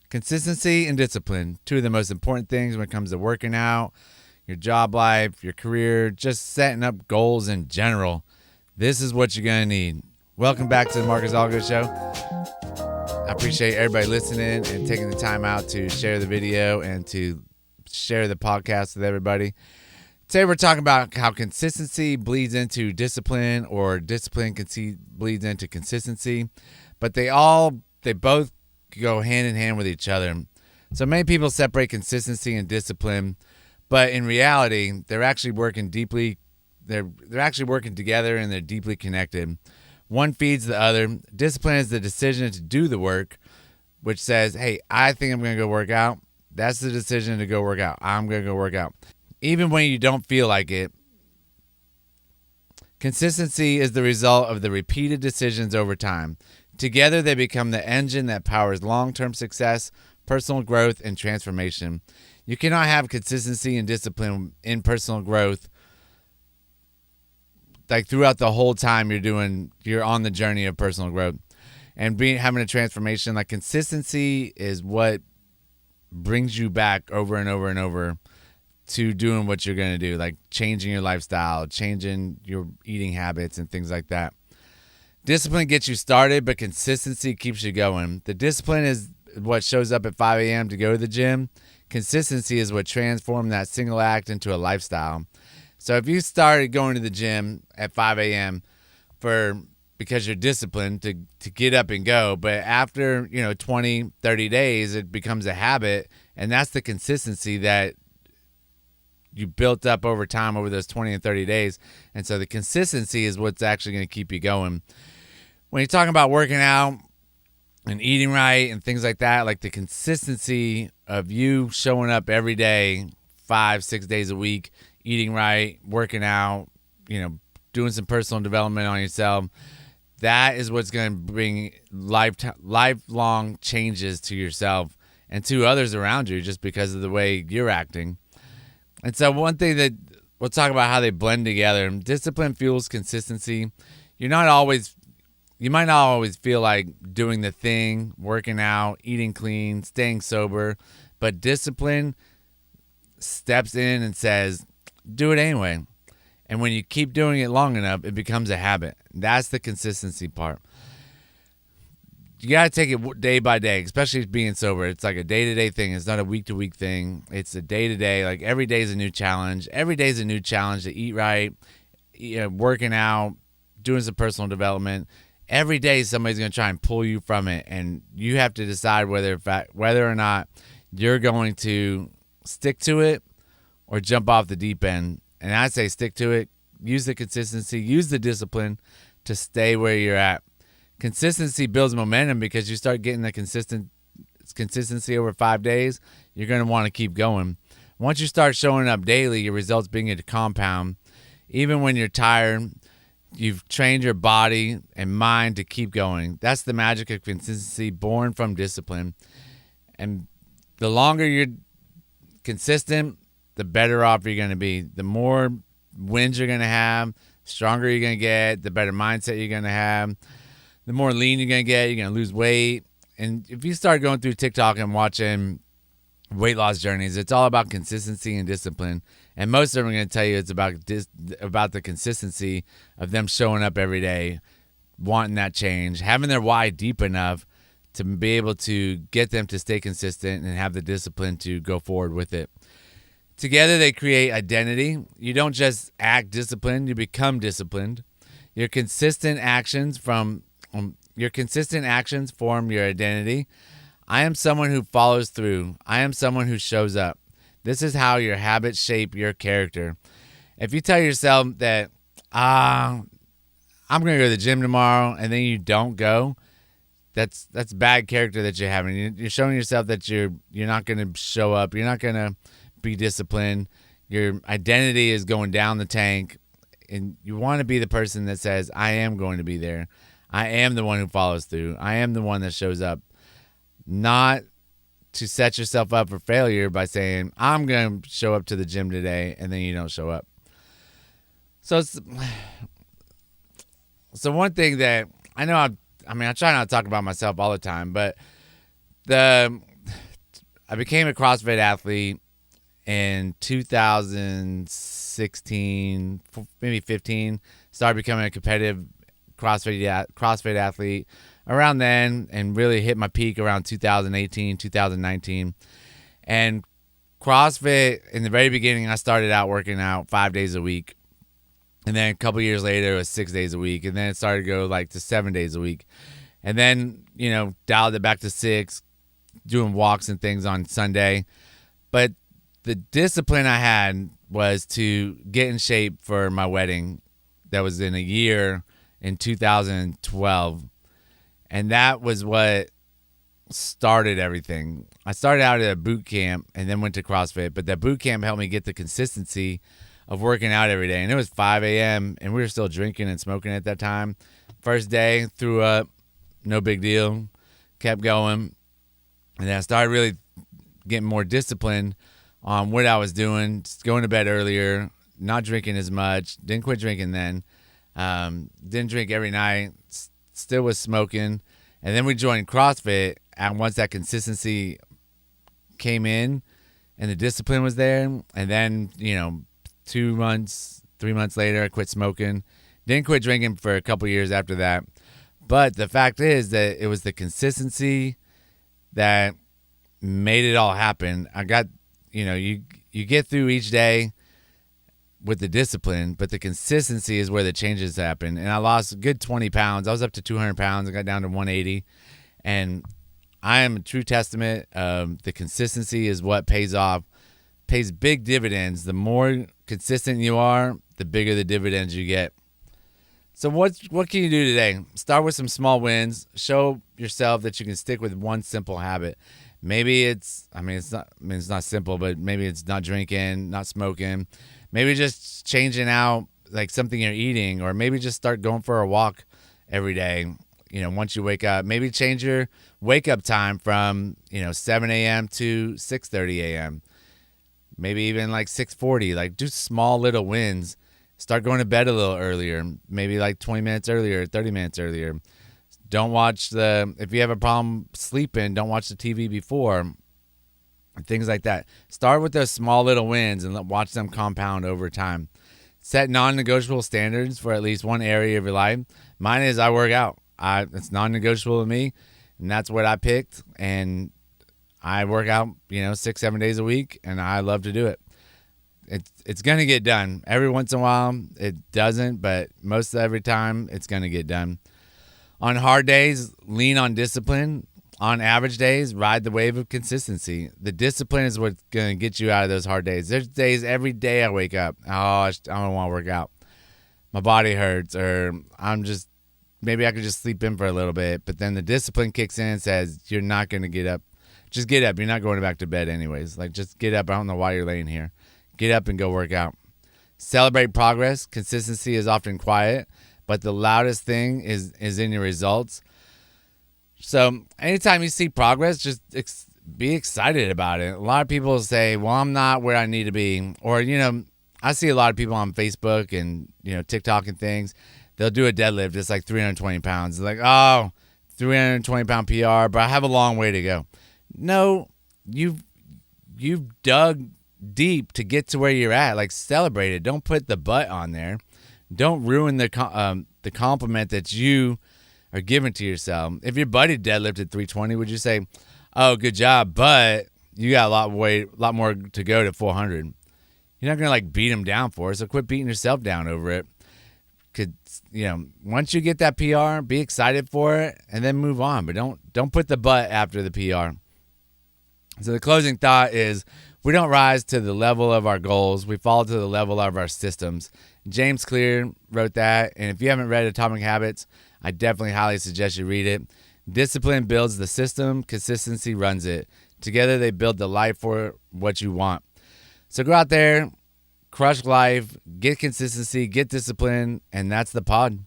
Consistency and discipline, two of the most important things when it comes to working out, your job life, your career, just setting up goals in general. This is what you're going to need. Welcome back to the Marcus Algo Show. I appreciate everybody listening and taking the time out to share the video and to share the podcast with everybody. Today we're talking about how consistency bleeds into discipline, or discipline bleeds into consistency, but they both go hand in hand with each other. So many people separate consistency and discipline, but in reality, they're actually working deeply. They're actually working together, and they're deeply connected. One feeds the other. Discipline is the decision to do the work, which says, hey, I think I'm going to go work out. That's the decision to go work out. I'm going to go work out. Even when you don't feel like it. Consistency is the result of the repeated decisions over time. Together, they become the engine that powers long-term success, personal growth, and transformation. You cannot have consistency and discipline in personal growth like throughout the whole time you're on the journey of personal growth and having a transformation. Like, consistency is what brings you back over and over and over to doing what you're going to do, like changing your lifestyle, changing your eating habits, and things like that. Discipline gets you started, but consistency keeps you going. The discipline is what shows up at 5 a.m. to go to the gym. Consistency is what transformed that single act into a lifestyle. So if you started going to the gym at 5 a.m. because you're disciplined to get up and go, but after 20, 30 days, it becomes a habit, and that's the consistency that you built up over time over those 20 and 30 days. And so the consistency is what's actually going to keep you going. When you're talking about working out and eating right and things like that, like the consistency of you showing up every day, 5-6 days a week, eating right, working out, doing some personal development on yourself, that is what's going to bring lifelong changes to yourself and to others around you, just because of the way you're acting. And so one thing that we'll talk about how they blend together. Discipline fuels consistency. You might not always feel like doing the thing, working out, eating clean, staying sober, but discipline steps in and says, do it anyway. And when you keep doing it long enough, it becomes a habit. That's the consistency part. You got to take it day by day, especially being sober. It's like a day-to-day thing. It's not a week-to-week thing. It's a day-to-day. Like, every day is a new challenge. Every day is a new challenge to eat right, working out, doing some personal development. Every day somebody's going to try and pull you from it, and you have to decide whether or not you're going to stick to it or jump off the deep end. And I say stick to it. Use the consistency. Use the discipline to stay where you're at. Consistency builds momentum because you start getting the consistency over 5 days. You're going to want to keep going. Once you start showing up daily, your results begin to compound. Even when you're tired, you've trained your body and mind to keep going. That's the magic of consistency, born from discipline. And the longer you're consistent, the better off you're going to be. The more wins you're going to have, the stronger you're going to get, the better mindset you're going to have. The more lean you're going to get, you're going to lose weight. And if you start going through TikTok and watching weight loss journeys, it's all about consistency and discipline. And most of them are going to tell you it's about the consistency of them showing up every day, wanting that change, having their why deep enough to be able to get them to stay consistent and have the discipline to go forward with it. Together, they create identity. You don't just act disciplined, you become disciplined. Your consistent actions form your identity. I am someone who follows through. I am someone who shows up. This is how your habits shape your character. If you tell yourself that, I'm going to go to the gym tomorrow, and then you don't go, that's bad character that you're having. You're showing yourself that you're not going to show up. You're not going to be disciplined. Your identity is going down the tank, and you want to be the person that says, I am going to be there. I am the one who follows through. I am the one that shows up. Not to set yourself up for failure by saying, I'm going to show up to the gym today, and then you don't show up. So one thing that I know, I try not to talk about myself all the time, but I became a CrossFit athlete in 2016, maybe 15. Started becoming a competitive CrossFit athlete around then, and really hit my peak around 2018, 2019. And CrossFit, in the very beginning, I started out working out 5 days a week. And then a couple years later, it was 6 days a week. And then it started to go like to 7 days a week. And then, dialed it back to 6, doing walks and things on Sunday. But the discipline I had was to get in shape for my wedding that was in a year in 2012. And that was what started everything. I started out at a boot camp and then went to CrossFit. But that boot camp helped me get the consistency of working out every day. And it was 5 a.m. and we were still drinking and smoking at that time. First day, threw up, no big deal, kept going. And then I started really getting more disciplined on what I was doing, just going to bed earlier, not drinking as much, didn't quit drinking then, didn't drink every night, still was smoking. And then we joined CrossFit, and once that consistency came in and the discipline was there, and then, 2 months, 3 months later, I quit smoking. Didn't quit drinking for a couple years after that. But the fact is that it was the consistency that made it all happen. I got, you get through each day with the discipline, but the consistency is where the changes happen. And I lost a good 20 pounds. I was up to 200 pounds. I got down to 180. And I am a true testament of the consistency is what pays off, pays big dividends. The more consistent you are, the bigger the dividends you get. So what can you do today? Start with some small wins. Show yourself that you can stick with one simple habit. Maybe it's not simple, but maybe it's not drinking, not smoking. Maybe just changing out like something you're eating, or maybe just start going for a walk every day. Once you wake up, maybe change your wake up time from 7 a.m. to 6:30 a.m. Maybe even like 6:40. Like, do small little wins. Start going to bed a little earlier, maybe like 20 minutes earlier, 30 minutes earlier. Don't watch if you have a problem sleeping, don't watch the TV before, things like that. Start with those small little wins and watch them compound over time. Set non-negotiable standards for at least one area of your life. Mine is I work out. It's non-negotiable to me, and that's what I picked. And I work out, 6-7 days a week, and I love to do it. It's going to get done. Every once in a while, it doesn't, but most of every time, it's going to get done. On hard days, lean on discipline. On average days, ride the wave of consistency. The discipline is what's going to get you out of those hard days. There's days every day I wake up, I don't want to work out. My body hurts, or maybe I could just sleep in for a little bit. But then the discipline kicks in and says, you're not going to get up. Just get up. You're not going back to bed anyways. Like, just get up. I don't know why you're laying here. Get up and go work out. Celebrate progress. Consistency is often quiet, but the loudest thing is in your results. So anytime you see progress, just be excited about it. A lot of people say, well, I'm not where I need to be. Or, I see a lot of people on Facebook and, TikTok and things. They'll do a deadlift. It's like 320 pounds. They're like, 320 pound PR, but I have a long way to go. No, you've dug deep to get to where you're at. Like, celebrate it. Don't put the butt on there. Don't ruin the compliment that you are giving to yourself. If your buddy deadlifted 320, would you say, "Oh, good job," but you got a lot more to go to 400? You're not gonna beat him down for it. So quit beating yourself down over it. Once you get that PR, be excited for it and then move on. But don't put the butt after the PR. So the closing thought is, we don't rise to the level of our goals. We fall to the level of our systems. James Clear wrote that. And if you haven't read Atomic Habits, I definitely highly suggest you read it. Discipline builds the system. Consistency runs it. Together, they build the life for what you want. So go out there, crush life, get consistency, get discipline, and that's the pod.